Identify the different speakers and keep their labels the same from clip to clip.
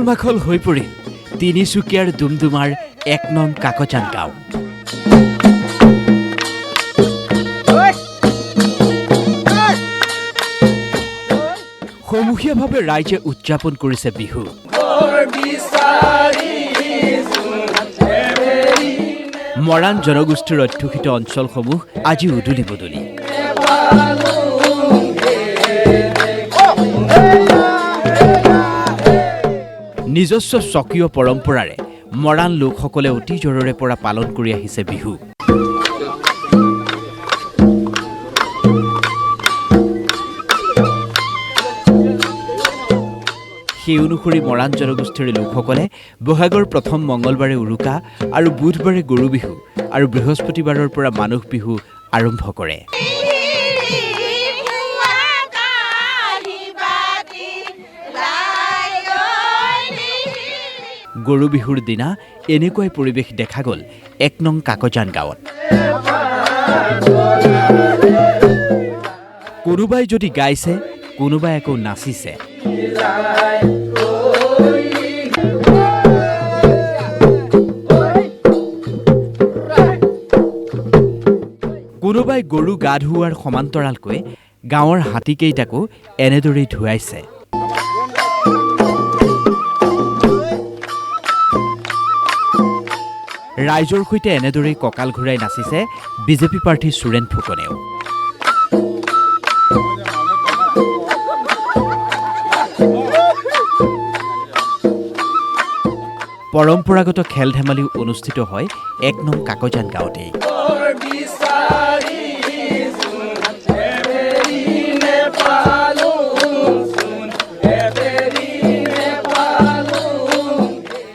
Speaker 1: উখল-মাখল হৈ পৰিল তিনিচুকীয়াৰ ডুমডুমাৰ ১ নং কাকজান গাঁও। সমূহীয়াভাৱে ৰাইজে উদযাপন কৰিছে বিহু। মৰাণ জনগোষ্ঠীৰ অধ্যুষিত অঞ্চলসমূহ আজি উদুলি বদলি। নিজস্ব স্বকীয় পৰম্পৰাৰে মৰাণ লোকসকলে অতীজৰে পৰা পালন কৰি আহিছে বিহু। সেই অনুসৰি মৰাণ জনগোষ্ঠীৰ লোকসকলে বহাগৰ প্ৰথম মঙলবাৰে উৰুকা আৰু বুধবাৰে গৰু বিহু আৰু বৃহস্পতিবাৰৰ পৰা মানুহ বিহু আৰম্ভ কৰে। গৰু বিহুৰ দিনা এনেকুৱাই পৰিৱেশ দেখা গ'ল ১ নং কাকজান গাঁৱত। কোনোবাই যদি গাইছে, কোনোবাই আকৌ নাচিছে। কোনোবাই গৰু গা ধুওৱাৰ সমান্তৰালকৈ গাঁৱৰ হাতীকেইটাকো এনেদৰেই ধুৱাইছে। ৰাইজৰ সৈতে এনেদৰেই কঁকাল ঘূৰাই নাচিছে বিজেপি প্ৰাৰ্থী সুৰেন ফুকনেও। পৰম্পৰাগত খেল ধেমালিও অনুষ্ঠিত হয় ১ নং কাকজান গাঁৱতেই।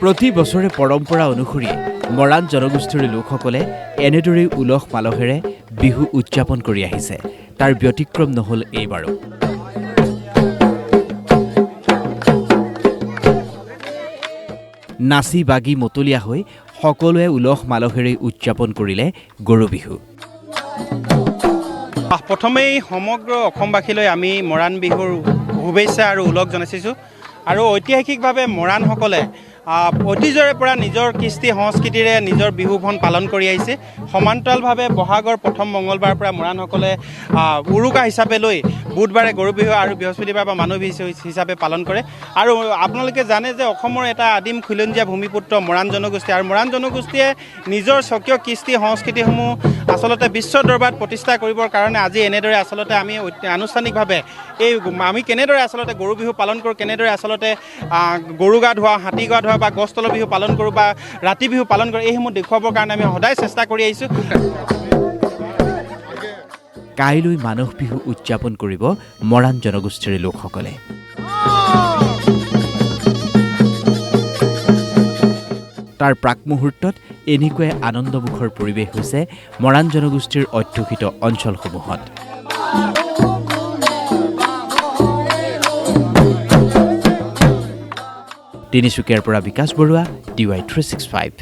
Speaker 1: প্ৰতি বছৰে পৰম্পৰা অনুসৰি মৰাণ জনগোষ্ঠীৰ লোকসকলে এনেদৰেই উলহ মালহেৰে বিহু উদযাপন কৰি আহিছে। তাৰ ব্যতিক্ৰম নহ'ল এইবাৰো। নাচি বাগি মতলীয়া হৈ সকলোৱে উলহ মালহেৰে উদযাপন কৰিলে গৰু বিহু।
Speaker 2: প্ৰথমেই সমগ্ৰ অসমবাসীলৈ আমি মৰাণ বিহুৰ শুভেচ্ছা আৰু উলহ জনাইছোঁ। আৰু ঐতিহাসিকভাৱে মৰাণসকলে অতীজৰে পৰা নিজৰ কৃষ্টি সংস্কৃতিৰে নিজৰ বিহুখন পালন কৰি আহিছে। সমান্তৰালভাৱে বহাগৰ প্ৰথম মঙলবাৰৰ পৰা মৰাণসকলে উৰুকা হিচাপে লৈ বুধবাৰে গৰু বিহু আৰু বৃহস্পতিবাৰ বা মানুহ বিহু হিচাপে পালন কৰে। আৰু আপোনালোকে জানে যে অসমৰ এটা আদিম খিলঞ্জীয়া ভূমিপুত্ৰ মৰাণ জনগোষ্ঠী, আৰু মৰাণ জনগোষ্ঠীয়ে নিজৰ স্বকীয় কৃষ্টি সংস্কৃতিসমূহ আচলতে বিশ্ব দৰবাৰত প্ৰতিষ্ঠা কৰিবৰ কাৰণে আজি এনেদৰে আচলতে আমি আনুষ্ঠানিকভাৱে আমি কেনেদৰে আচলতে গৰু বিহু পালন কৰোঁ, কেনেদৰে আচলতে গৰু গা ধোৱা, হাতী গা ধোৱা বা গছ তলৰ বিহু পালন কৰোঁ বা ৰাতি বিহু পালন কৰোঁ, এইসমূহ দেখুৱাবৰ কাৰণে আমি সদায় চেষ্টা কৰি আহিছোঁ।
Speaker 1: কাইলৈ মানুহ বিহু উদযাপন কৰিব মৰাণ জনগোষ্ঠীৰ লোকসকলে। তাৰ প্ৰাক মুহূৰ্তত এনেকুৱাই আনন্দমুখৰ পৰিৱেশ হৈছে মৰাণ জনগোষ্ঠীৰ অধ্যুষিত অঞ্চলসমূহত। তিনিচুকীয়াৰ পৰা বিকাশ বৰুৱা, DY 365।